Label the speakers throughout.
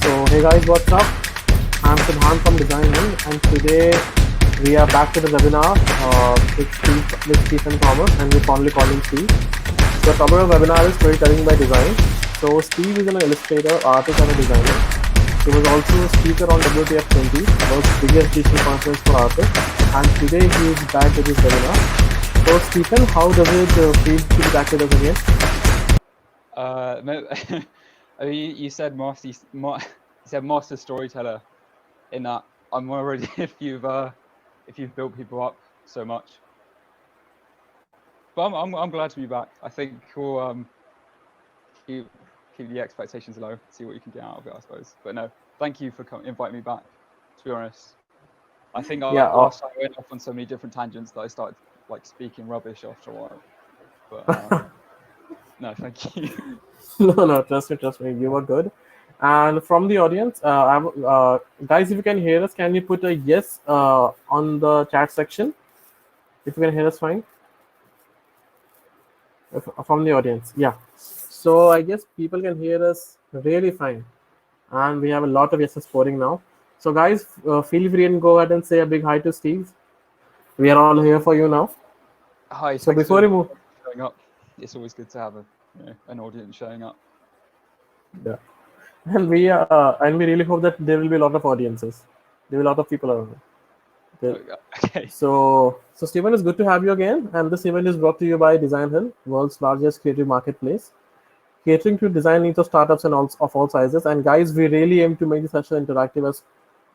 Speaker 1: Hey guys, what's up? I'm Siddhant from Designhill, and today we are back to the webinar with Stephen Thomas, and we formally call him Steve. The topic of the webinar is storytelling by design. So Steve is an illustrator, artist, and a designer. He was also a speaker on WTF 20, the world's biggest digital conference for artists, and today he is back with this webinar. So Stephen, how does it feel to be back with us again?
Speaker 2: I mean, you said master storyteller. In that, I'm already if you've built people up so much. But I'm glad to be back. I think we'll keep the expectations low, see what you can get out of it, I suppose. But no, thank you for inviting me back. To be honest, I think last time I went off on so many different tangents that I started like speaking rubbish after a while. But no, thank you.
Speaker 1: No, trust me, you were good. And from the audience, guys, if you can hear us, can you put a yes on the chat section? If you can hear us fine. From the audience, yeah. So I guess people can hear us really fine. And we have a lot of yeses pouring now. So guys, feel free and go ahead and say a big hi to Steve. We are all here for you now.
Speaker 2: Hi,
Speaker 1: so before we move,
Speaker 2: showing up. It's always good to have an audience showing up.
Speaker 1: Yeah. And we really hope that there will be a lot of audiences. There will be a lot of people around.
Speaker 2: Okay.
Speaker 1: So Stephen, it's good to have you again. And this event is brought to you by Designhill, world's largest creative marketplace, catering to design needs of startups and of all sizes. And guys, we really aim to make this as interactive as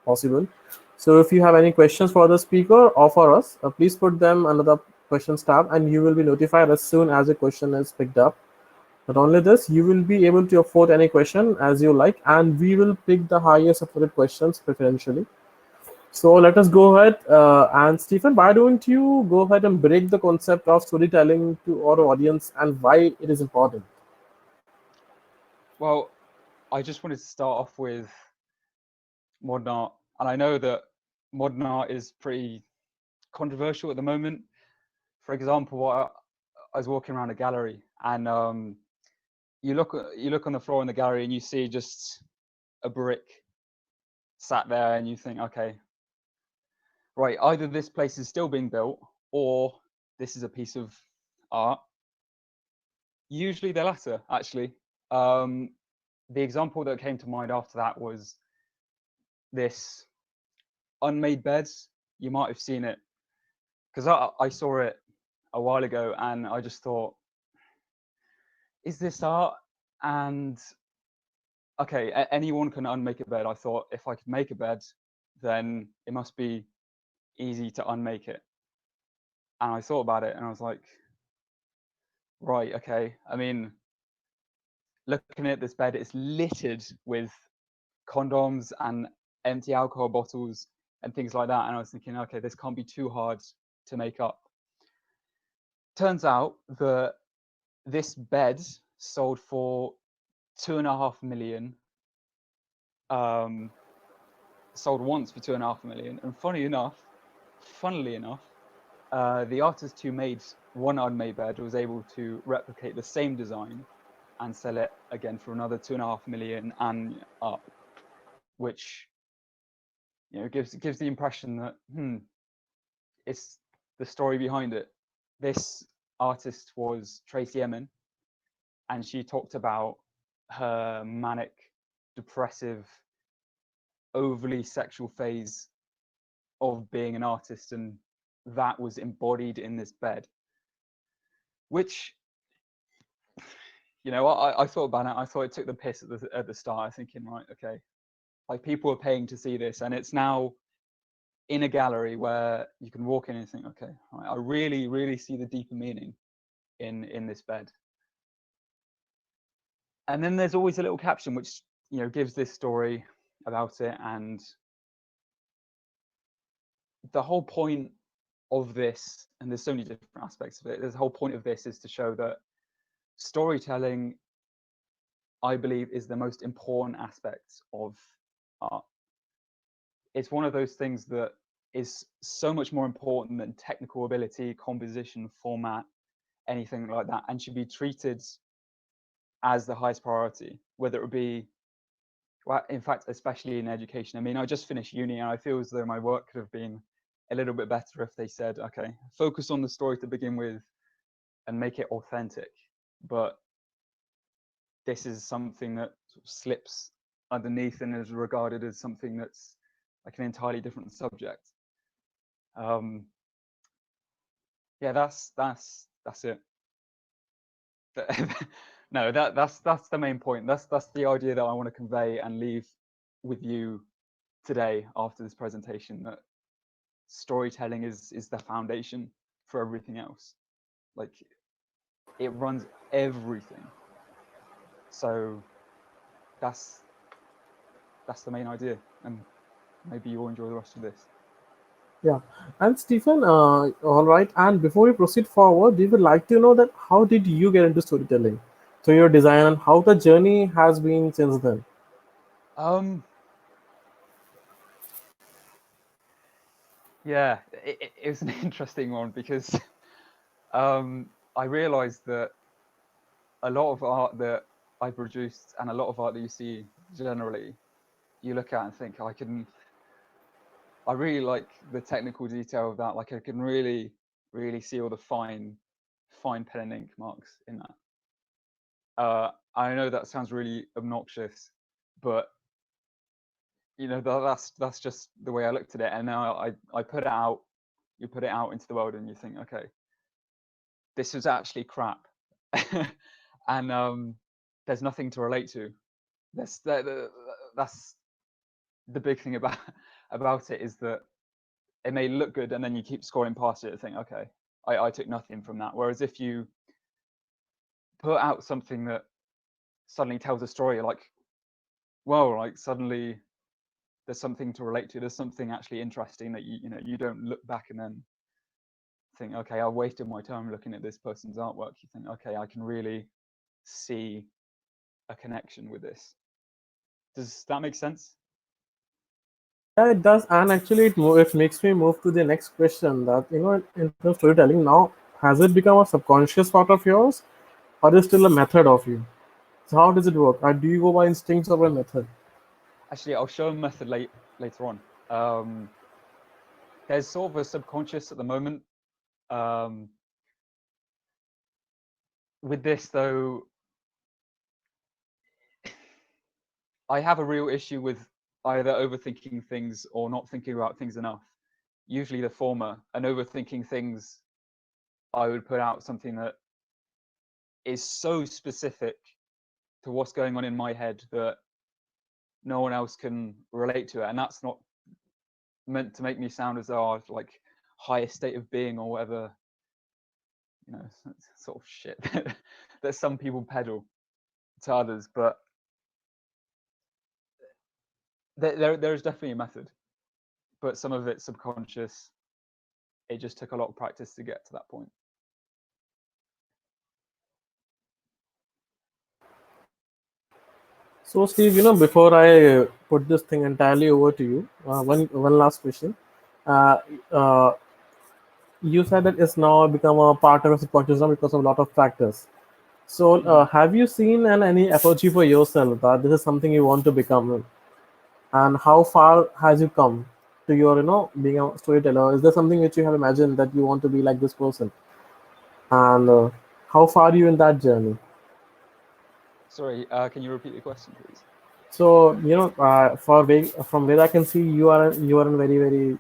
Speaker 1: possible. So if you have any questions for the speaker or for us, please put them under the questions tab, and you will be notified as soon as a question is picked up. Not only this, you will be able to afford any question as you like, and we will pick the highest afforded questions preferentially. So let us go ahead. And Stephen, why don't you go ahead and break the concept of storytelling to our audience and why it is important?
Speaker 2: Well, I just wanted to start off with modern art. And I know that modern art is pretty controversial at the moment. For example, I was walking around a gallery, and you look on the floor in the gallery and you see just a brick sat there, and you think, okay, right, either this place is still being built or this is a piece of art. Usually the latter, actually. The example that came to mind after that was this unmade beds. You might have seen it because I saw it a while ago, and I just thought, is this art? And okay, anyone can unmake a bed. I thought, if I could make a bed, then it must be easy to unmake it. And I thought about it, and I was like, right, okay. I mean, looking at this bed, it's littered with condoms and empty alcohol bottles and things like that. And I was thinking, okay, this can't be too hard to make up. Turns out that this bed sold for 2.5 million. Sold once for 2.5 million. And funnily enough, the artist who made one unmade bed was able to replicate the same design and sell it again for another 2.5 million and up, which gives the impression that it's the story behind it. This artist was Tracy Emin, and she talked about her manic, depressive, overly sexual phase of being an artist, and that was embodied in this bed, which I thought about it. I thought it took the piss at the start, thinking, right, okay, like people are paying to see this, and it's now in a gallery where you can walk in and think, okay, I really, really see the deeper meaning in this bed. And then there's always a little caption which gives this story about it. And the whole point of this, and there's so many different aspects of it, the whole point of this is to show that storytelling, I believe, is the most important aspect of art. It's one of those things that is so much more important than technical ability, composition, format, anything like that, and should be treated as the highest priority, whether it be well, in fact, especially in education. I mean, I just finished uni and I feel as though my work could have been a little bit better if they said, okay, focus on the story to begin with and make it authentic. But this is something that sort of slips underneath and is regarded as something that's like an entirely different subject. Um, yeah, that's it. No, that's the main point. That's the idea that I want to convey and leave with you today after this presentation, that storytelling is the foundation for everything else. Like, it runs everything. So that's the main idea, and maybe you'll enjoy the rest of this.
Speaker 1: Yeah. And Stephen, all right. And before we proceed forward, we would like to know that how did you get into storytelling through your design and how the journey has been since then?
Speaker 2: Um, yeah, it was an interesting one because I realized that a lot of art that I produced and a lot of art that you see generally, you look at and think, I really like the technical detail of that. Like, I can really see all the fine pen and ink marks in that. I know that sounds really obnoxious, but that's just the way I looked at it. And now I put it out. You put it out into the world, and you think, okay, this is actually crap, and there's nothing to relate to. That's the big thing about it, is that it may look good, and then you keep scrolling past it and think, okay, I took nothing from that. Whereas if you put out something that suddenly tells a story, like, well, like, suddenly there's something to relate to. There's something actually interesting that you don't look back and then think, okay, I wasted my time looking at this person's artwork. You think, okay, I can really see a connection with this. Does that make sense?
Speaker 1: Yeah, it does. And actually, it makes me move to the next question that, in terms of storytelling, now, has it become a subconscious part of yours or is it still a method of you? So, how does it work? Do you go by instincts or by method?
Speaker 2: Actually, I'll show a method later on. There's sort of a subconscious at the moment. Um, with this, though, I have a real issue with either overthinking things or not thinking about things enough. Usually the former. And overthinking things, I would put out something that is so specific to what's going on in my head that no one else can relate to it. And that's not meant to make me sound as though I was like highest state of being or whatever, sort of shit that some people peddle to others. But there is definitely a method, but some of it's subconscious. It just took a lot of practice to get to that point.
Speaker 1: So, Steve, before I put this thing entirely over to you, one last question. Uh, uh, you said that it's now become a part of your subconscious now because of a lot of factors. So,
Speaker 2: Mm-hmm.
Speaker 1: have you seen any apogee for yourself that this is something you want to become, and how far has you come to your, being a storyteller? Is there something which you have imagined that you want to be like this person, and how far are you in that journey?
Speaker 2: Sorry, can you repeat the question, please?
Speaker 1: So, from where I can see, you are a very very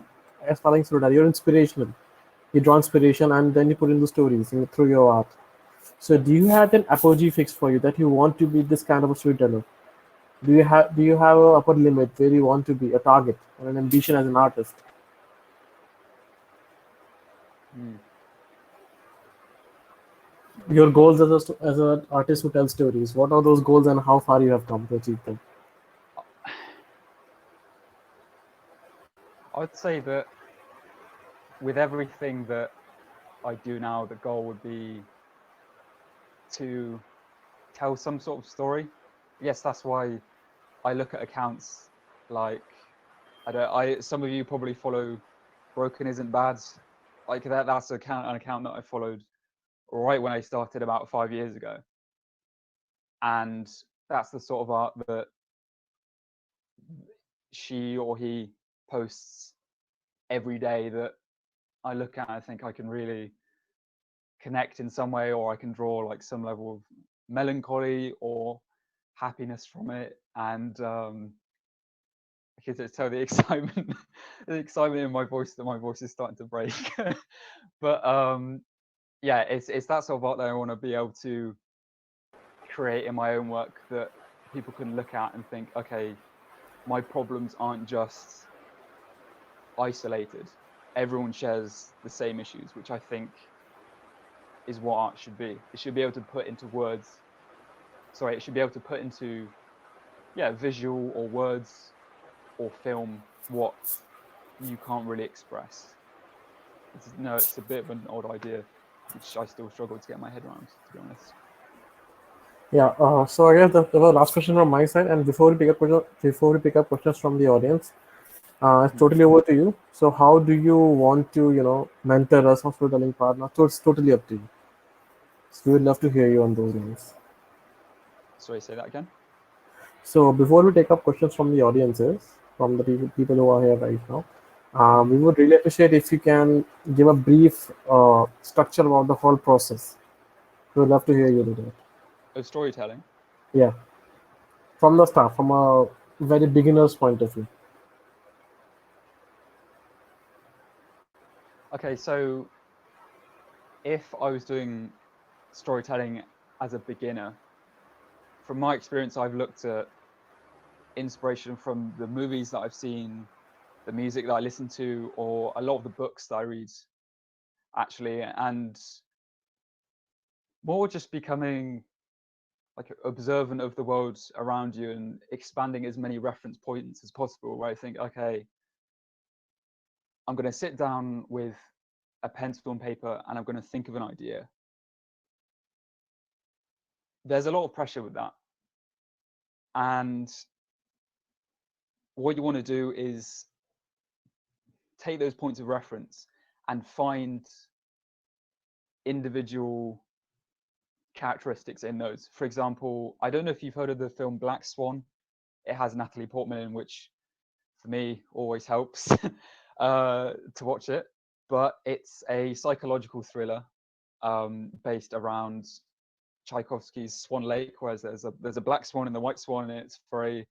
Speaker 1: aspiring storyteller. You're inspirational. You draw inspiration and then you put in the stories through your art. So, do you have an apogee fixed for you that you want to be this kind of a storyteller? Do you have a upper limit where you want to be, a target or an ambition as an artist?
Speaker 2: Mm.
Speaker 1: Your goals as an artist who tells stories. What are those goals and how far you have come to achieve them?
Speaker 2: I would say that with everything that I do now, the goal would be to tell some sort of story. Yes, that's why I look at accounts like, I don't I some of you probably follow Broken Isn't Bad. Like, that's an account that I followed right when I started about 5 years ago. And that's the sort of art that she or he posts every day that I look at and I think I can really connect in some way, or I can draw like some level of melancholy or happiness from it. And because it's so the excitement, the excitement in my voice, that my voice is starting to break. But yeah, it's that sort of art that I want to be able to create in my own work, that people can look at and think, okay, my problems aren't just isolated. Everyone shares the same issues, which I think is what art should be. It should be able to put into words. Sorry, it should be able to put into, yeah, visual or words or film what you can't really express. It's a bit of an odd idea, which I still struggle to get my head around, to be honest.
Speaker 1: Yeah. So I guess the last question from my side, and before we pick up questions from the audience, it's
Speaker 2: Mhm.
Speaker 1: totally over to you. So how do you want to, mentor us on storytelling partner? So it's totally up to you. So we would love to hear you on those lines.
Speaker 2: Sorry, say that again.
Speaker 1: So before we take up questions from the audiences, from the people who are here right now, we
Speaker 2: Hmm.
Speaker 1: would really appreciate if you can give a brief structure about the whole process. We would love to hear you do that.
Speaker 2: Of storytelling.
Speaker 1: Yeah, from the start, from a very beginner's point of view.
Speaker 2: Okay, so if I was doing storytelling as a beginner, from my experience, I've looked at inspiration from the movies that I've seen, the music that I listen to, or a lot of the books that I read, actually, and more just becoming like observant of the world around you and expanding as many reference points as possible, where I think, okay, I'm going to sit down with a pencil and paper and I'm going to think of an idea. There's a lot of pressure with that. And what you want to do is take those points of reference and find individual characteristics in those. For example, I don't know if you've heard of the film Black Swan. It has Natalie Portman in, which for me always helps to watch it. But it's a psychological thriller based around Tchaikovsky's Swan Lake, whereas there's a black swan and the white swan, and it's very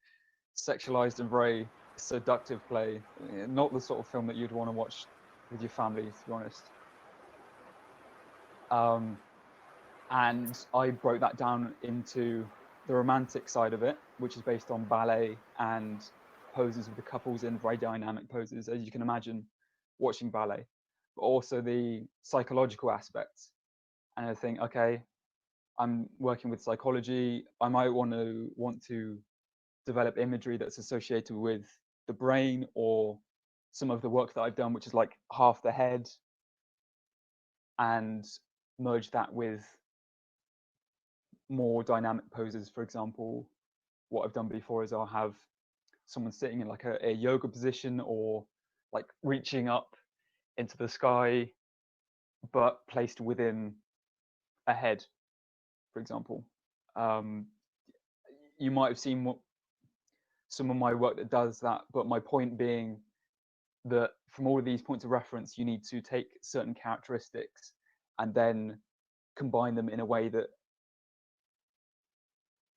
Speaker 2: sexualized and very seductive play. Not the sort of film that you'd want to watch with your family, to be honest. Um, and I broke that down into the romantic side of it, which is based on ballet and poses with the couples in very dynamic poses, as you can imagine watching ballet, but also the psychological aspects. And I think, okay, I'm working with psychology. I might want to develop imagery that's associated with the brain, or some of the work that I've done, which is like half the head, and merge that with more dynamic poses. For example, what I've done before is I'll have someone sitting in like a yoga position, or like reaching up into the sky, but placed within a head, for example. Um, you might have seen some of my work that does that, but my point being that from all of these points of reference, you need to take certain characteristics and then combine them in a way that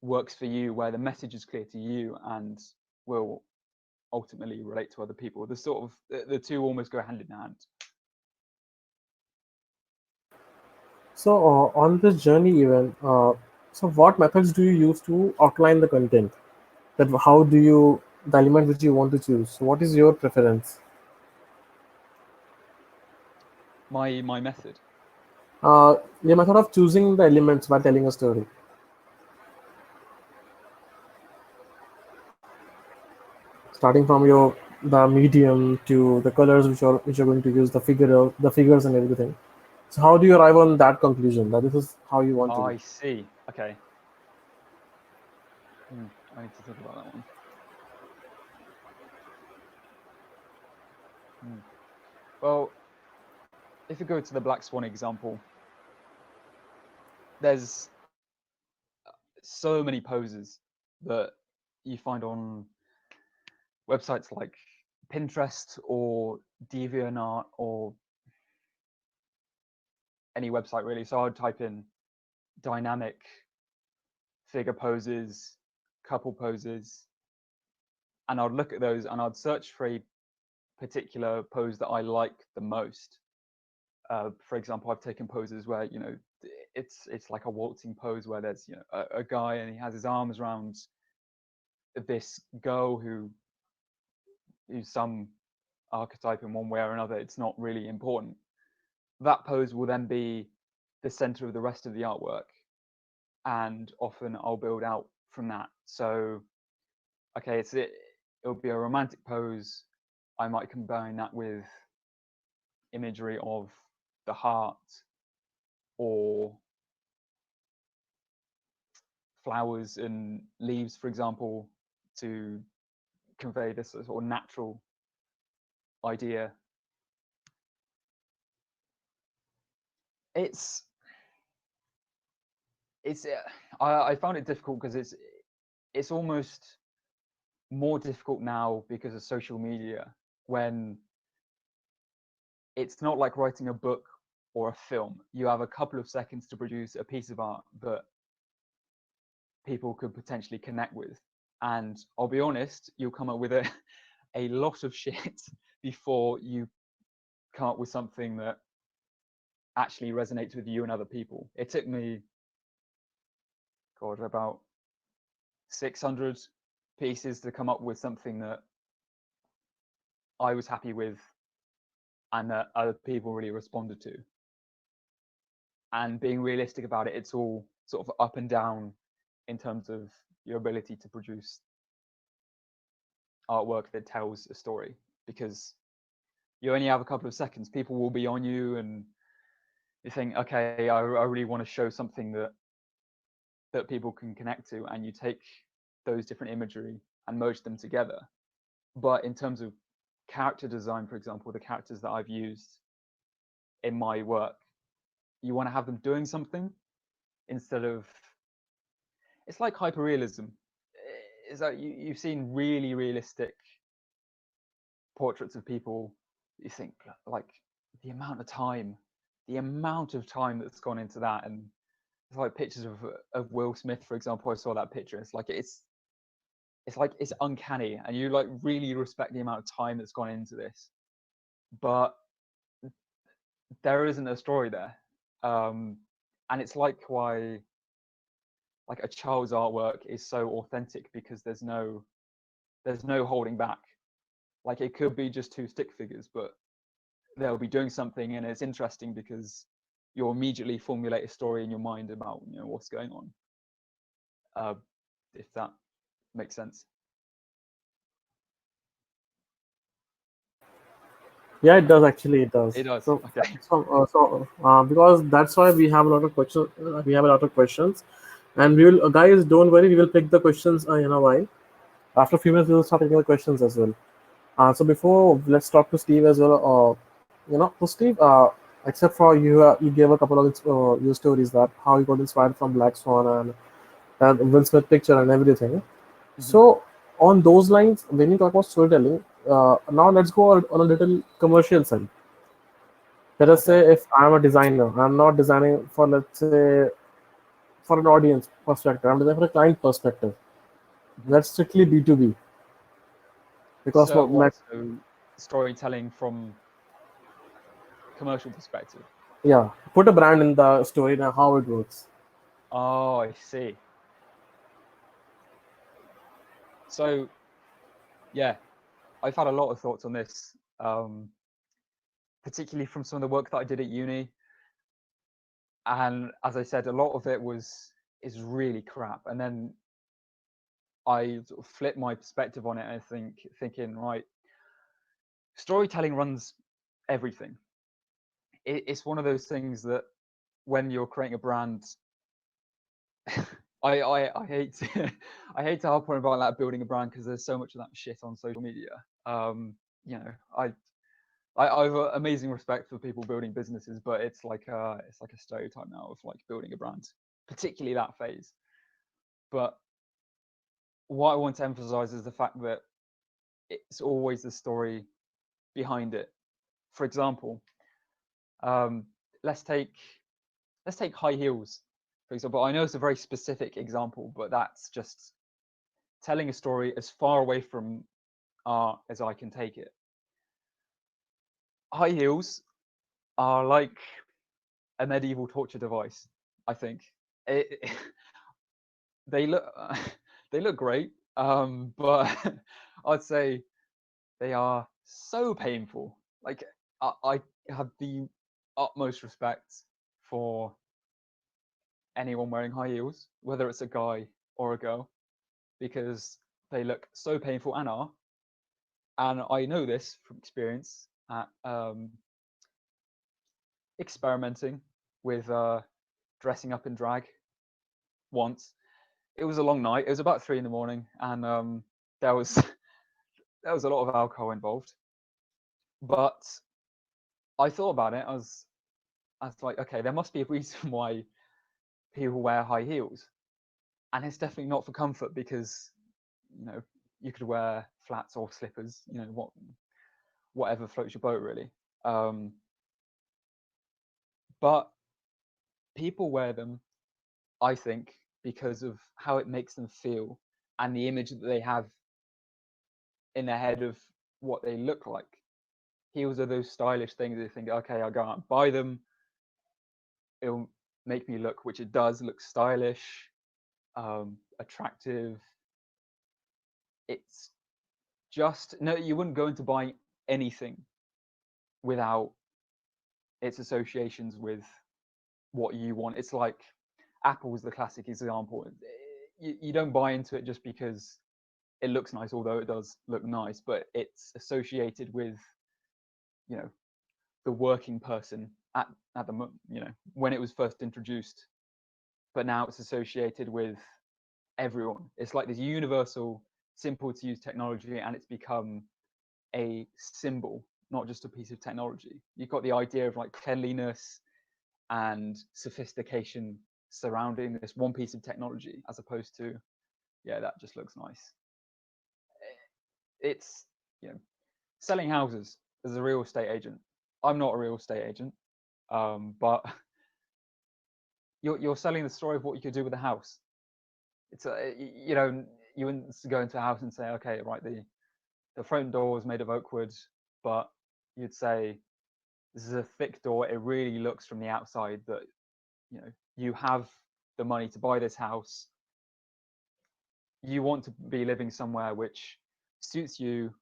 Speaker 2: works for you, where the message is clear to you and will ultimately relate to other people. The sort of the two almost go hand in hand.
Speaker 1: So on this journey, even so, what methods do you use to outline the content? That how do you the element which you want to choose? So what is your preference?
Speaker 2: My method.
Speaker 1: The method of choosing the elements while telling a story, starting from your the medium to the colors which are going to use the figures and everything. So how do you arrive on that conclusion that this is how you want to be?
Speaker 2: I see. Okay. I need to think about that one. Hmm. Well, if you go to the Black Swan example, there's so many poses that you find on websites like Pinterest or DeviantArt or any website really. So I'd type in dynamic figure poses, couple poses, and I'd look at those and I'd search for a particular pose that I like the most. For example, I've taken poses where, you know, it's like a waltzing pose where there's, you know, a guy and he has his arms around this girl who's some archetype in one way or another. It's not really important. That pose will then be the center of the rest of the artwork, and often I'll build out from that. So okay, it'll be a romantic pose. I might combine that with imagery of the heart or flowers and leaves, for example, to convey this sort of natural idea. It's I found it difficult because it's almost more difficult now because of social media, when it's not like writing a book or a film. You have a couple of seconds to produce a piece of art that people could potentially connect with. And I'll be honest, you'll come up with a lot of shit before you come up with something that actually resonates with you and other people. It took me, God, about 600 pieces to come up with something that I was happy with and that other people really responded to. And being realistic about it, it's all sort of up and down in terms of your ability to produce artwork that tells a story, because you only have a couple of seconds. People will be on you and you think, okay, I really want to show something that people can connect to, and you take those different imagery and merge them together. But in terms of character design, for example, the characters that I've used in my work, you want to have them doing something instead of, it's like hyperrealism. Is that you've seen really realistic portraits of people, you think like the amount of time that's gone into that. And it's like pictures of Will Smith, for example. I saw that picture. It's like it's uncanny, and you like really respect the amount of time that's gone into this, but there isn't a story there. And it's like why like a child's artwork is so authentic, because there's no holding back. Like it could be just two stick figures, but they'll be doing something, and it's interesting because you'll immediately formulate a story in your mind about, you know, what's going on. If that makes sense.
Speaker 1: Yeah, it does actually. It does.
Speaker 2: It does.
Speaker 1: So,
Speaker 2: Okay.
Speaker 1: because that's why we have a lot of questions. We have a lot of questions, and we will, guys, don't worry. We will pick the questions in a while. After a few minutes, we will start taking the questions as well. So before, let's talk to Steve as well. So Steve, except for you, you gave a couple of your stories that how you got inspired from Black Swan and Will Smith picture and everything.
Speaker 2: Mhm.
Speaker 1: So on those lines, when you talk about storytelling, now let's go on a little commercial side. Let us
Speaker 2: Okay.
Speaker 1: say if I'm a designer, I'm not designing for, let's say, for an audience perspective. I'm designing for a client perspective.
Speaker 2: Mhm.
Speaker 1: That's strictly B2B because
Speaker 2: So what? So storytelling from commercial perspective.
Speaker 1: yeah, put a brand in the story and how it works.
Speaker 2: Oh, I see. So yeah, I've had a lot of thoughts on this, particularly from some of the work that I did at uni. And as I said, a lot of it is really crap. And then I sort of flipped my perspective on it, and I thinking, right, storytelling runs everything. It's one of those things that when you're creating a brand, I hate to, I hate to harp on about that building a brand, because there's so much of that shit on social media. You know, I have amazing respect for people building businesses, but it's like a stereotype now of like building a brand, particularly that phase. But what I want to emphasize is the fact that it's always the story behind it. For example, um, let's take high heels, for example. I know it's a very specific example, but that's just telling a story as far away from art as I can take it. High heels are like a medieval torture device, I think. It, they look they look great, but I'd say they are so painful. Like I have the utmost respect for anyone wearing high heels, whether it's a guy or a girl, because they look so painful and are. And I know this from experience at experimenting with dressing up in drag once. It was a long night. It was about 3 in the morning, and there was there was a lot of alcohol involved. But I thought about it. I was like, okay, there must be a reason why people wear high heels, and it's definitely not for comfort because you know you could wear flats or slippers. You know whatever floats your boat really. But people wear them, I think, because of how it makes them feel and the image that they have in their head of what they look like. Heels are those stylish things they think, okay, I'll go out and buy them. It'll make me look, which it does, look stylish, attractive. It's just, no, you wouldn't go into buying anything without its associations with what you want. It's like Apple's the classic example. You don't buy into it just because it looks nice, although it does look nice, but it's associated with, you know, the working person at the when it was first introduced, but now it's associated with everyone. It's like this universal, simple to use technology, and it's become a symbol, not just a piece of technology. You've got the idea of like cleanliness and sophistication surrounding this one piece of technology, as opposed to, yeah, that just looks nice. It's, you know, selling houses as a real estate agent. I'm not a real estate agent, but you're selling the story of what you could do with a house. It's you know, you wouldn't go into a house and say, okay, right, the front door is made of oak wood, but you'd say this is a thick door. It really looks from the outside that, you know, you have the money to buy this house. You want to be living somewhere which suits you,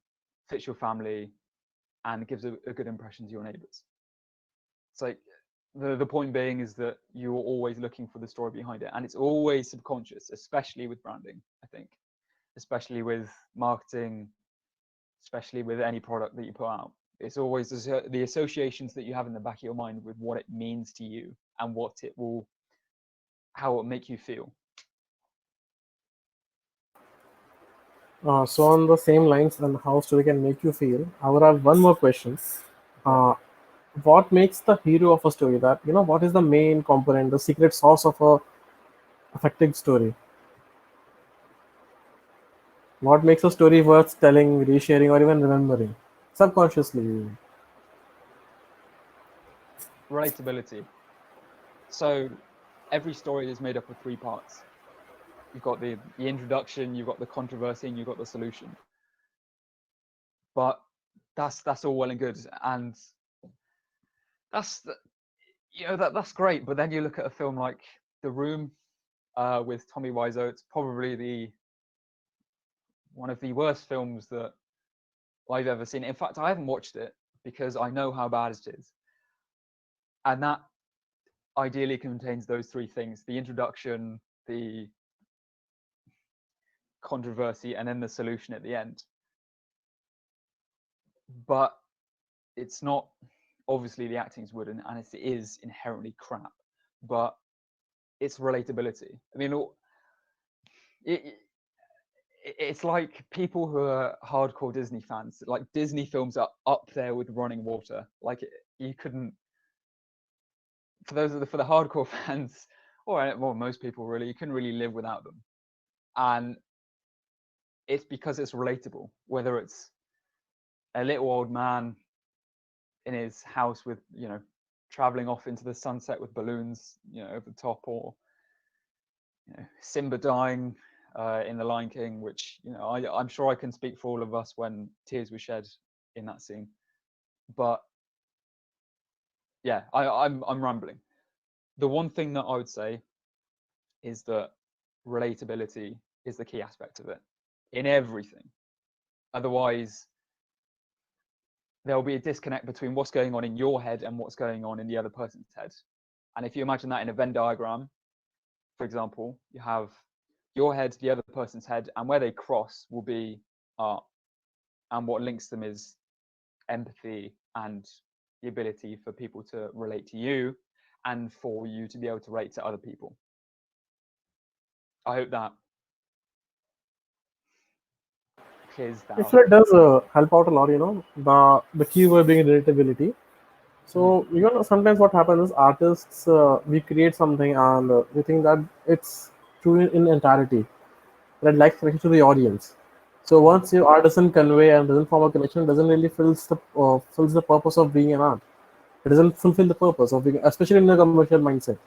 Speaker 2: fits your family, and gives a good impression to your neighbors. It's like the point being is that you're always looking for the story behind it, and it's always subconscious, especially with branding, I think, especially with marketing, especially with any product that you put out. It's always the associations that you have in the back of your mind with what it means to you and what it will, how it will make you feel.
Speaker 1: So on the same lines and how story can make you feel, I would have one more question.
Speaker 2: Yeah.
Speaker 1: Uh, what makes the hero of a story? That what is the main component, the secret sauce of a affecting story? What makes a story worth telling, resharing, or even remembering subconsciously?
Speaker 2: Relatability. So every story is made up of three parts. You've got the introduction, you've got the controversy, and you've got the solution. But that's all well and good, and that's that's great. But then you look at a film like The Room with Tommy Wiseau. It's probably the one of the worst films that I've ever seen. In fact, I haven't watched it because I know how bad it is, and that ideally contains those three things: the introduction, the controversy, and then the solution at the end. But it's not, obviously the acting's wooden and it is inherently crap, but it's relatability. I mean, it, it's like people who are hardcore Disney fans, like Disney films are up there with Running Water. Like you couldn't, for the hardcore fans, or well, most people really, you couldn't really live without them. And it's because it's relatable, whether it's a little old man in his house with, traveling off into the sunset with balloons, over the top, or Simba dying in The Lion King, which I'm sure I can speak for all of us when tears were shed in that scene. But yeah, I'm rambling. The one thing that I would say is that relatability is the key aspect of it in everything. Otherwise, there will be a disconnect between what's going on in your head and what's going on in the other person's head. And if you imagine that in a Venn diagram, for example, you have your head, the other person's head, and where they cross will be art. And what links them is empathy and the ability for people to relate to you and for you to be able to relate to other people. I hope that clears that up.
Speaker 1: Actually, it does help out a lot. The keyword being relatability. So sometimes what happens is artists, we create something and we think that it's true in entirety, that like connection to the audience. So once your art doesn't convey and doesn't form a connection, it doesn't really fills the purpose of being an art. It doesn't fulfill the purpose of being, especially in the commercial mindset.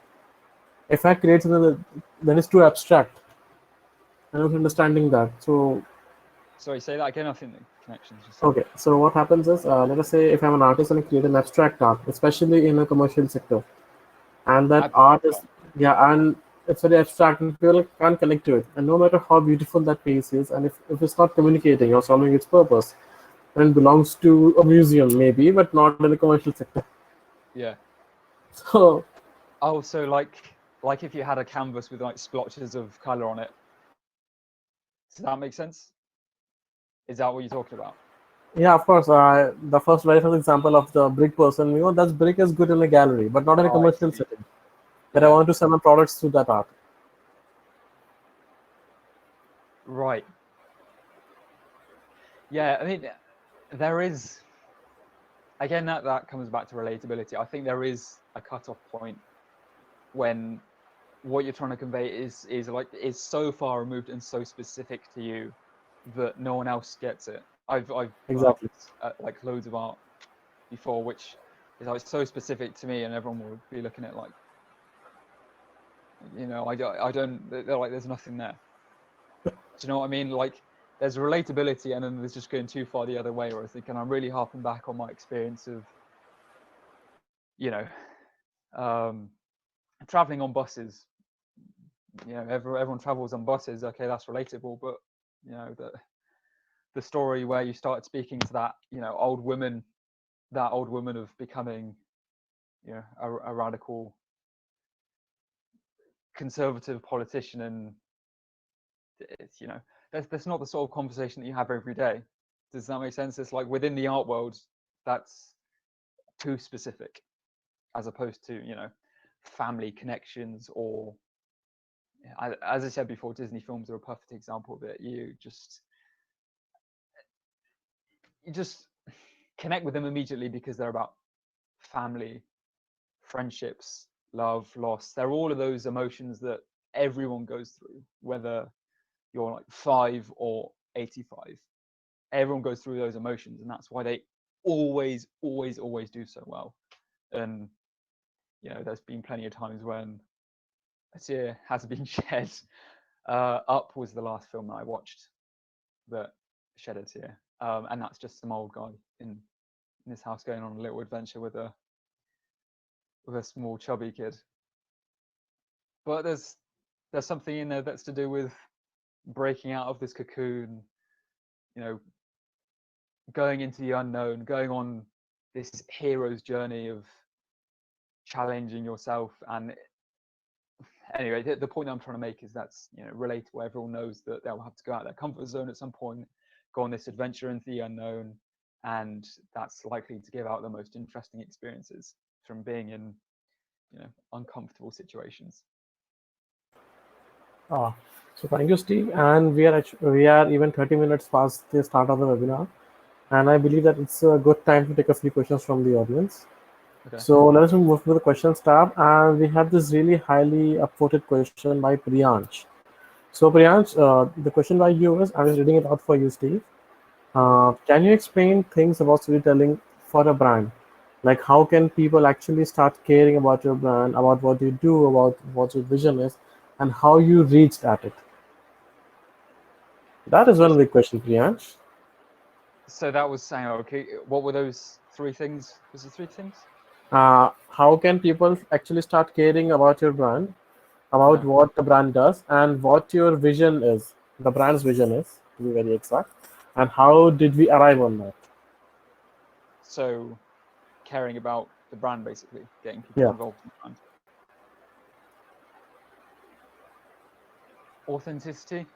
Speaker 1: If I create something then it's too abstract. I'm not understanding that. So
Speaker 2: Sorry, say that again. I think the connection's just...
Speaker 1: okay, so what happens is, let us say if I'm an artist and I create an abstract art, especially in a commercial sector, and that art is, yeah, and it's very abstract and people can't connect to it. And no matter how beautiful that piece is, and if it's not communicating or solving its purpose, then it belongs to a museum maybe, but not in the commercial sector.
Speaker 2: Yeah.
Speaker 1: So
Speaker 2: also, like if you had a canvas with like splotches of color on it. Does that make sense? Is that what you're talking about?
Speaker 1: yeah, of course. The very first example of the brick person, that brick is good in a gallery, but not in a
Speaker 2: Oh, I
Speaker 1: commercial
Speaker 2: see.
Speaker 1: setting. That I
Speaker 2: Yeah.
Speaker 1: want to sell my products through that art.
Speaker 2: Right. Yeah, I mean, there is, again, that comes back to relatability. I think there is a cutoff point when what you're trying to convey is so far removed and so specific to you that no one else gets it. I've put up
Speaker 1: Exactly.
Speaker 2: like loads of art before, which is like so specific to me, and everyone will be looking at like, I don't. They're like, there's nothing there. Do you know what I mean? Like, there's relatability, and then there's just going too far the other way. Where I think, and I'm really harping back on my experience of, traveling on buses. Everyone travels on buses. Okay, that's relatable, but the story where you started speaking to that old woman of becoming a radical conservative politician, and it's that's not the sort of conversation that you have every day. Does that make sense? It's like within the art world, that's too specific, as opposed to family connections, or as I said before, Disney films are a perfect example of it. You just connect with them immediately because they're about family, friendships, love, loss. They're all of those emotions that everyone goes through, whether you're like 5 or 85. Everyone goes through those emotions, and that's why they always do so well. And there's been plenty of times when a tear has been shed. Up was the last film that I watched that shed a tear, and that's just some old guy in his house going on a little adventure with a small chubby kid. But there's something in there that's to do with breaking out of this cocoon, going into the unknown, going on this hero's journey of challenging yourself. And anyway, the point I'm trying to make is that's relatable. Everyone knows that they'll have to go out their comfort zone at some point, go on this adventure into the unknown, and that's likely to give out the most interesting experiences from being in uncomfortable situations.
Speaker 1: So thank you, Steve. And we are even 30 minutes past the start of the webinar, and I believe that it's a good time to take a few questions from the audience.
Speaker 2: Okay.
Speaker 1: So let us move to the questions tab, and we have this really highly upvoted question by Priyansh. So Priyansh, the question by you is, I was reading it out for you, Steve. Can you explain things about storytelling for a brand? Like how can people actually start caring about your brand, about what you do, about what your vision is, and how you reached at it? That is one big question, Priyansh.
Speaker 2: So that was saying, okay, what were those three things? Was it three things?
Speaker 1: How can people actually start caring about your brand, about
Speaker 2: Uh-huh.
Speaker 1: what the brand does, and what your vision is, the brand's vision is, to be very exact, and how did we arrive on that?
Speaker 2: So caring about the brand, basically, getting people
Speaker 1: Yeah.
Speaker 2: involved in the brand. Authenticity,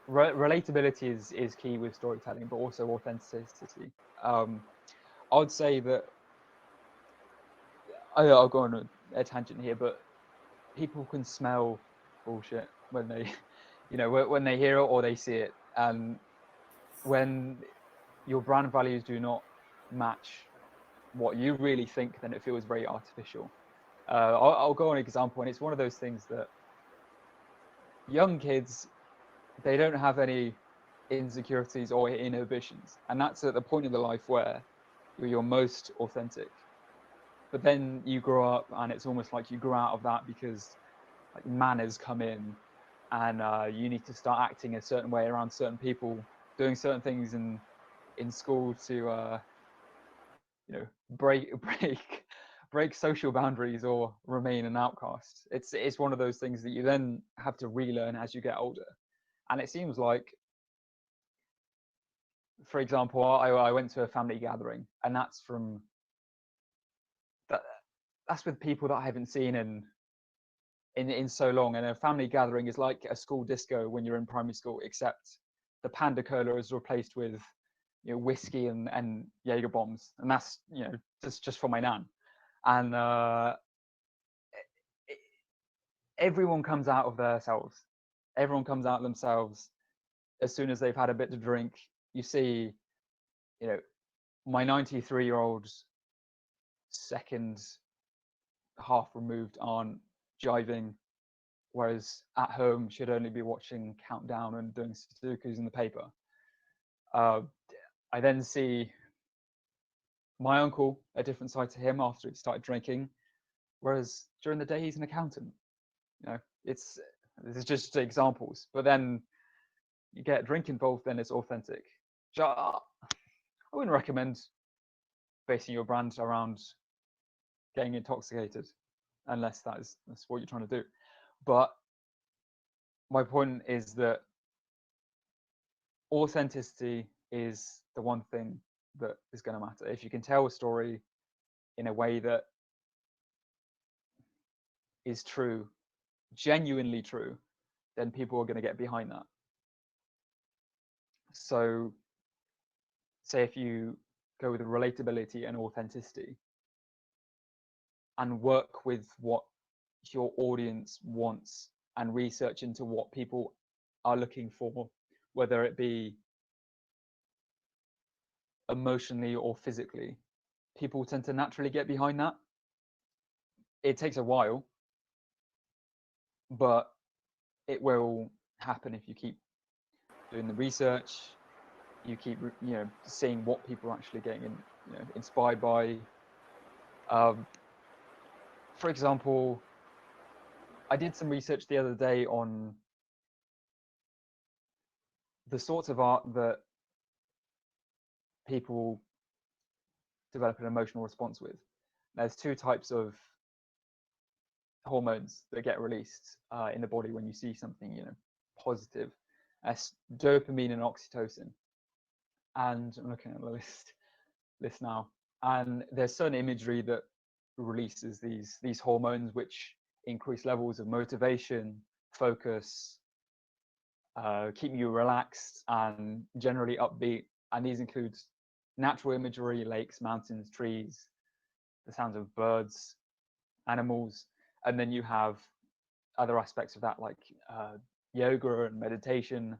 Speaker 2: relatability is key with storytelling, but also authenticity. Um, I would say that I'll go on a tangent here, but people can smell bullshit when they, when they hear it or they see it, and when your brand values do not match what you really think, then it feels very artificial. I'll go on an example, and it's one of those things that young kids, they don't have any insecurities or inhibitions, and that's at the point in the life where you're your most authentic. But then you grow up, and it's almost like you grow out of that because like manners come in, and you need to start acting a certain way around certain people, doing certain things in school to break break social boundaries or remain an outcast. It's one of those things that you then have to relearn as you get older. And it seems like, for example, I went to a family gathering, and that that's with people that I haven't seen in so long. And a family gathering is like a school disco when you're in primary school, except the panda cola is replaced with whiskey and Jaeger bombs, and that's just for my nan. And everyone comes out of themselves. Everyone comes out of themselves as soon as they've had a bit to drink. You see, you know, my 93-year-old second half removed aunt jiving, whereas at home she'd only be watching Countdown and doing Sudokus in the paper. Uh, I then see my uncle, a different side to him after he started drinking, whereas during the day he's an accountant. It's this is just examples, but then you get drink involved, then it's authentic. I wouldn't recommend basing your brand around getting intoxicated, unless that's what you're trying to do. But my point is that authenticity is the one thing that is going to matter. If you can tell a story in a way that is true, genuinely true, then people are going to get behind that. So, say if you go with relatability and authenticity and work with what your audience wants and research into what people are looking for, whether it be emotionally or physically, people tend to naturally get behind that. It takes a while, but it will happen if you keep doing the research, you keep seeing what people are actually getting inspired by. Um, for example, I did some research the other day on the sorts of art that people develop an emotional response with. There's two types of hormones that get released in the body when you see something positive. That's dopamine and oxytocin. And I'm looking at the list now, and there's certain imagery that releases these hormones which increase levels of motivation, focus, keep you relaxed and generally upbeat. And these include natural imagery, lakes, mountains, trees, the sounds of birds, animals. And then you have other aspects of that, like yoga and meditation.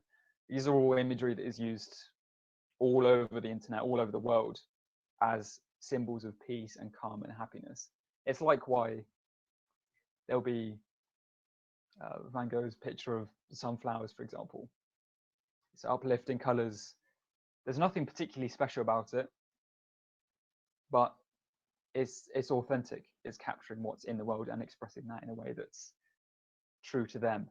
Speaker 2: These are all imagery that is used all over the internet, all over the world, as symbols of peace and calm and happiness. It's like why there'll be Van Gogh's picture of sunflowers, for example. It's uplifting colors. There's nothing particularly special about it, but it's authentic. It's capturing what's in the world and expressing that in a way that's true to them.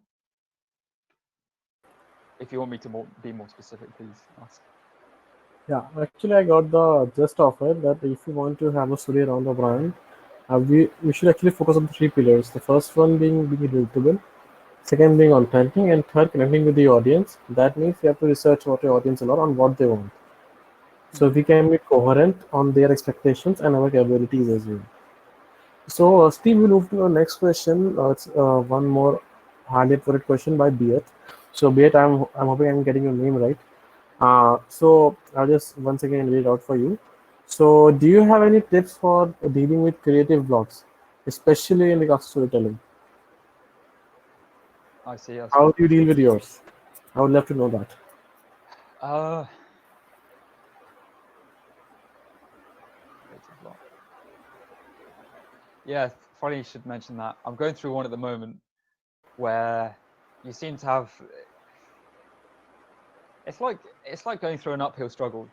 Speaker 2: If you want me to be more specific, please ask.
Speaker 1: Yeah, actually, I got the gist of it that if you want to have a story around the brand, we should actually focus on the three pillars. The first one being relatable, second being authentic, and third connecting with the audience. That means you have to research what your audience a lot on what they want. So
Speaker 2: Mm-hmm.
Speaker 1: we can be coherent on their expectations and our capabilities as well. So, Steve, we'll move to our next question. It's one more highly worded question by Beat. So, Beat, I'm hoping I'm getting your name right. So, I'll just once again read it out for you. So, do you have any tips for dealing with creative blocks, especially in regards to storytelling?
Speaker 2: I see. I
Speaker 1: How
Speaker 2: see.
Speaker 1: do you deal with yours? I would love to know that.
Speaker 2: Uh, Creative block. Yeah, funny you should mention that. I'm going through one at the moment where you seem to have. It's like going through an uphill struggle.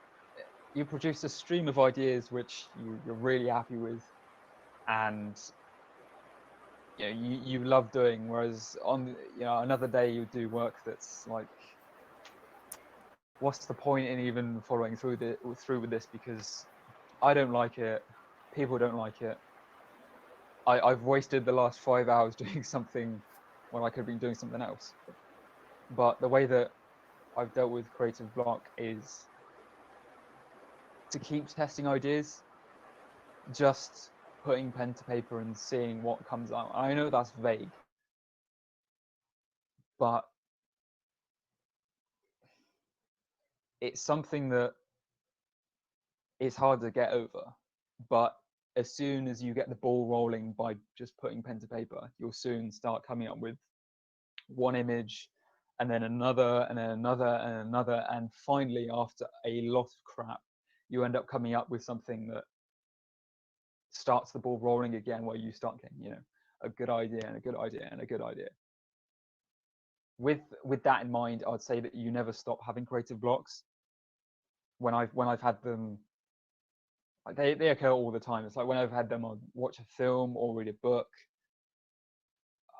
Speaker 2: You produce a stream of ideas which you're really happy with, and you love doing. Whereas on another day you do work that's like, what's the point in even following through with this, because I don't like it, people don't like it. I've wasted the last 5 hours doing something when I could have been doing something else. But the way that I've dealt with creative block is to keep testing ideas, just putting pen to paper and seeing what comes out. I know that's vague, but it's something that is hard to get over. But as soon as you get the ball rolling by just putting pen to paper, you'll soon start coming up with one image and then another and then another and another. And finally, after a lot of crap, you end up coming up with something that starts the ball rolling again, where you start getting, a good idea and a good idea and a good idea. With that in mind, I'd say that you never stop having creative blocks. When I've had them, like they occur all the time. It's like when I've had them, I'll watch a film or read a book.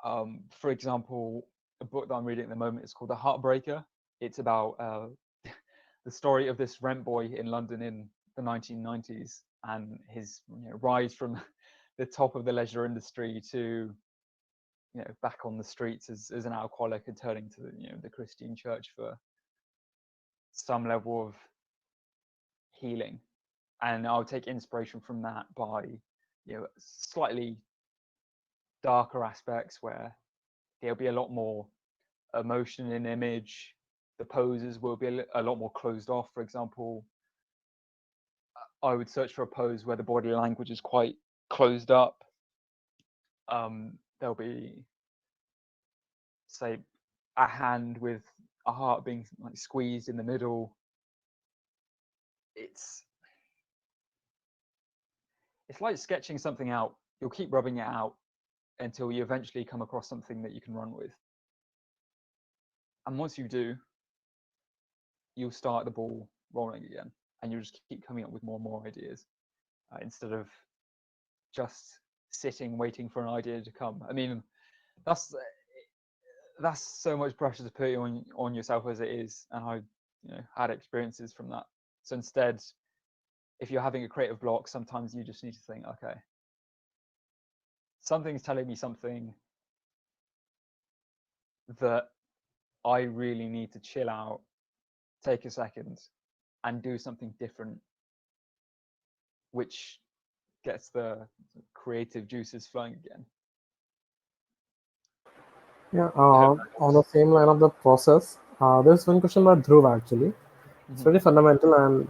Speaker 2: For example, a book that I'm reading at the moment is called The Heartbreaker. It's about the story of this rent boy in London in the 1990s and his rise from the top of the leisure industry to back on the streets as an alcoholic and turning to the Christian church for some level of healing. And I'll take inspiration from that by slightly darker aspects where there'll be a lot more emotion in image. The poses will be a lot more closed off. For example, I would search for a pose where the body language is quite closed up. There'll be, say, a hand with a heart being like squeezed in the middle. It's it's like sketching something out. You'll keep rubbing it out until you eventually come across something that you can run with. And once you do, you'll start the ball rolling again, and you'll just keep coming up with more and more ideas instead of just sitting waiting for an idea to come. I mean, that's so much pressure to put on yourself as it is, and I had experiences from that. So instead, if you're having a creative block, sometimes you just need to think, okay, something's telling me something that I really need to chill out, take a second, and do something different, which gets the creative juices flowing again.
Speaker 1: Yeah,
Speaker 2: I hope that
Speaker 1: on the
Speaker 2: helps.
Speaker 1: same line of the process, there's one question about Dhruv actually. It's
Speaker 2: Mm-hmm.
Speaker 1: very fundamental, and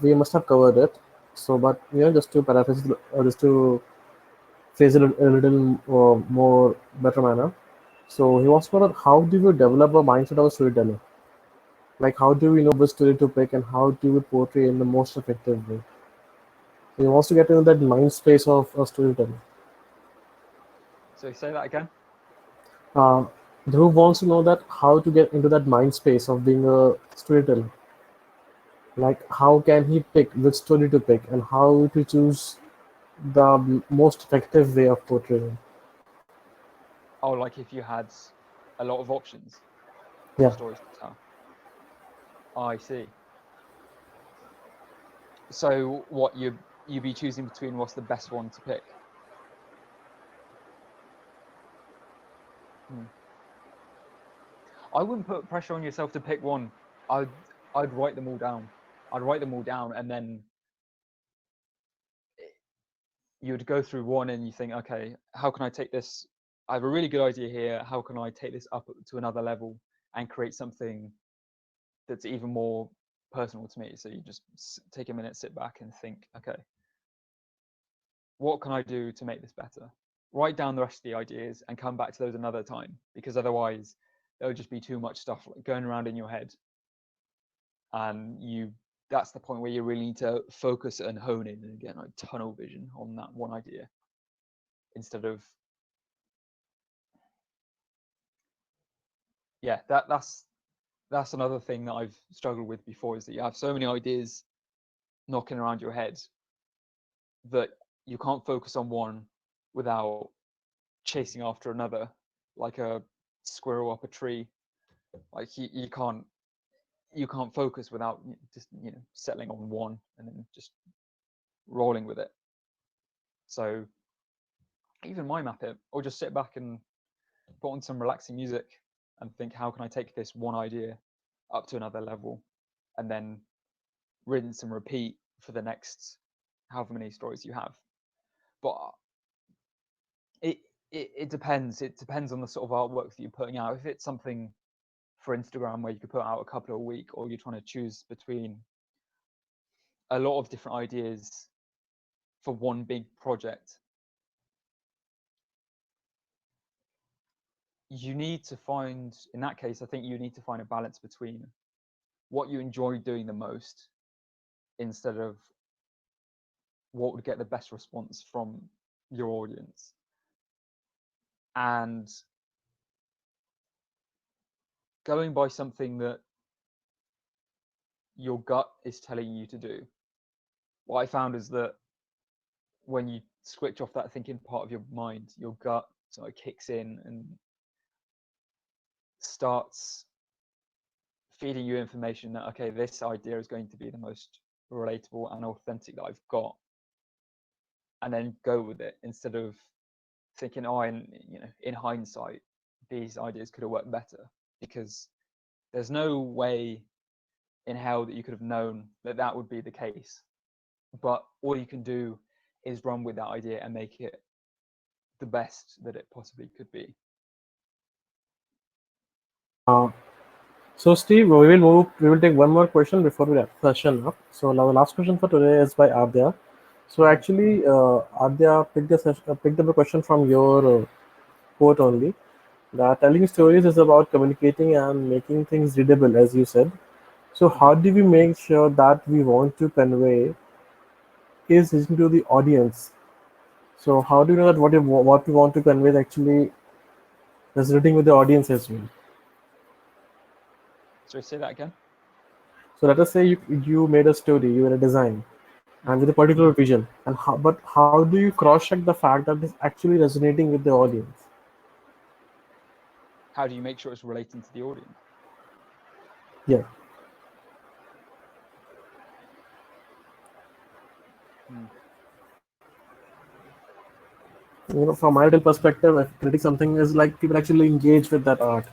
Speaker 1: we must have covered it. So, but just to paraphrase, just to phrase it a little more better manner. So he wants to know that how do you develop a mindset of a storyteller? Like how do we know which story to pick and how do we portray in the most effective way? So he wants to get into that mind space of a storyteller.
Speaker 2: So say that again.
Speaker 1: Uh, Dhruv wants to know that how to get into that mind space of being a storyteller. Like how can he pick which story to pick and how to choose the most effective way of portraying.
Speaker 2: Oh, like if you had a lot of options of
Speaker 1: Yeah.
Speaker 2: stories to tell. I see. So what you be choosing between what's the best one to pick? Hmm. I wouldn't put pressure on yourself to pick one. I'd I'd write them all down. I'd write them all down, and then you'd go through one and you think, okay, how can I take this? I have a really good idea here. How can I take this up to another level and create something that's even more personal to me? So you just take a minute, sit back, and think, okay, what can I do to make this better? Write down the rest of the ideas and come back to those another time, because otherwise there'll just be too much stuff going around in your head, and that's the point where you really need to focus and hone in and get like tunnel vision on that one idea instead of yeah that's another thing that I've struggled with before, is that you have so many ideas knocking around your head that you can't focus on one without chasing after another like a squirrel up a tree. Like you can't focus without just settling on one and then just rolling with it. So even my map it, or just sit back and put on some relaxing music and think, how can I take this one idea up to another level, and then rinse and repeat for the next however many stories you have. But it it depends. It depends on the sort of artwork that you're putting out. If it's something for Instagram where you could put out a couple a week, or you're trying to choose between a lot of different ideas for one big project, you need to find, in that case, I think you need to find a balance between what you enjoy doing the most instead of what would get the best response from your audience. And going by something that your gut is telling you to do. What I found is that when you switch off that thinking part of your mind, your gut sort of kicks in and starts feeding you information that, okay, this idea is going to be the most relatable and authentic that I've got, and then go with it instead of thinking, oh, in hindsight, these ideas could have worked better, because there's no way in hell that you could have known that that would be the case. But all you can do is run with that idea and make it the best that it possibly could be.
Speaker 1: Uh, so Steve, we will move. We will take one more question before we wrap the session up. So now the last question for today is by Adya. So
Speaker 2: Mm-hmm.
Speaker 1: actually, Adya picked up a question from your quote only. That telling stories is about communicating and making things readable, as you said. So
Speaker 2: Mm-hmm.
Speaker 1: how do we make sure that we want to convey is listening to the audience? So how do you know that what we want to convey is actually resonating with the audience as well?
Speaker 2: So say that again.
Speaker 1: So let us say you made a story, you made a design, and
Speaker 2: Mm-hmm.
Speaker 1: with a particular vision, and how do you cross check the fact that it's actually resonating with the audience?
Speaker 2: How do you make sure it's relating to the audience?
Speaker 1: Yeah,
Speaker 2: Mm.
Speaker 1: from my little perspective, if creating something is like people actually engage with that art.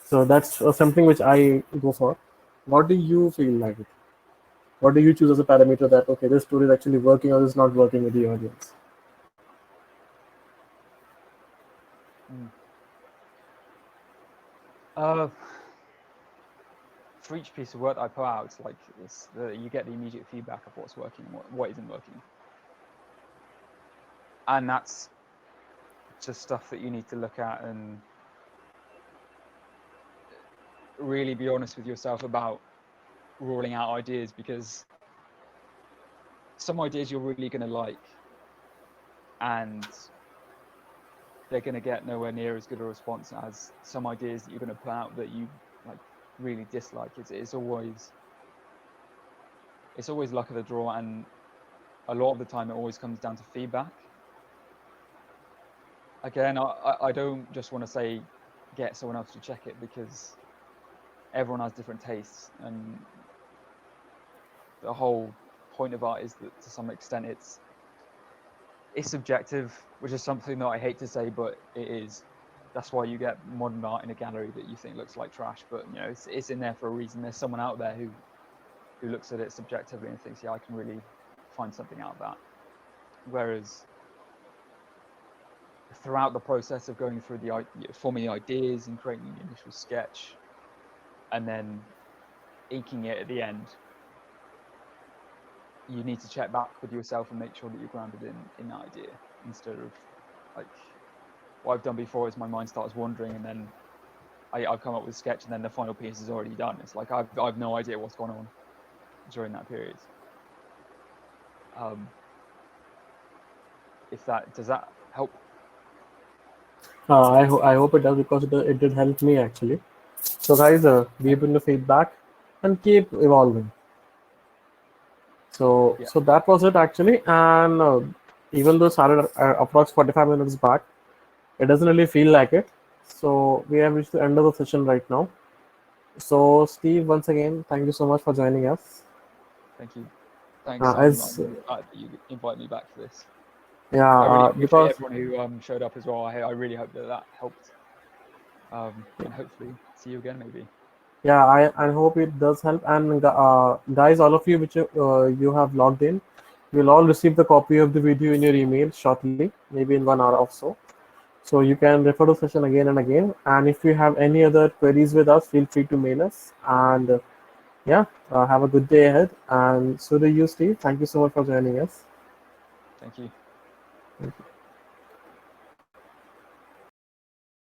Speaker 1: So that's something which I go for. What do you feel like? What do you choose as a parameter that okay, this story is actually working or is not working with the audience?
Speaker 2: Mm. Uh, for each piece of work that I put out, it's like you get the immediate feedback of what's working and what isn't working, and that's just stuff that you need to look at and really be honest with yourself about ruling out ideas, because some ideas you're really going to like, and they're going to get nowhere near as good a response as some ideas that you're going to put out that you like really dislike. It's always luck of the draw, and a lot of the time it always comes down to feedback. Again, I don't just want to say get someone else to check it, because everyone has different tastes, and the whole point of art is that to some extent it's subjective, which is something that I hate to say, but it is. That's why you get modern art in a gallery that you think looks like trash, but you know it's in there for a reason. There's someone out there who looks at it subjectively and thinks, yeah, I can really find something out of that. Whereas throughout the process of going through the forming the ideas and creating the initial sketch, and then inking it at the end, you need to check back with yourself and make sure that you're grounded in that idea, instead of like what I've done before is my mind starts wandering, and then I've come up with a sketch, and then the final piece is already done. It's like I've no idea what's gone on during that period. If that does that help?
Speaker 1: I hope it does, because it did help me actually. So guys, leave in the feedback and keep evolving. So
Speaker 2: Yeah.
Speaker 1: so that was it actually, and even though it started approx 45 minutes back, it doesn't really feel like it. So we have reached the end of the session right now. So Steve, once again, thank you so much for joining us.
Speaker 2: Thank you. Thanks. I'm
Speaker 1: As
Speaker 2: really glad that you invite me back for this.
Speaker 1: Yeah,
Speaker 2: I really appreciate
Speaker 1: because
Speaker 2: everyone who showed up as well. I really hope that helped. And hopefully see you again maybe.
Speaker 1: yeah, I hope it does help. And guys, all of you which you have logged in, you'll all receive the copy of the video in your email shortly, maybe in 1 hour or so. So you can refer to the session again and again. And if you have any other queries with us, feel free to mail us. And yeah, have a good day ahead. And so do you, Steve. Thank you so much for joining us.
Speaker 2: Thank you.
Speaker 1: Thank you.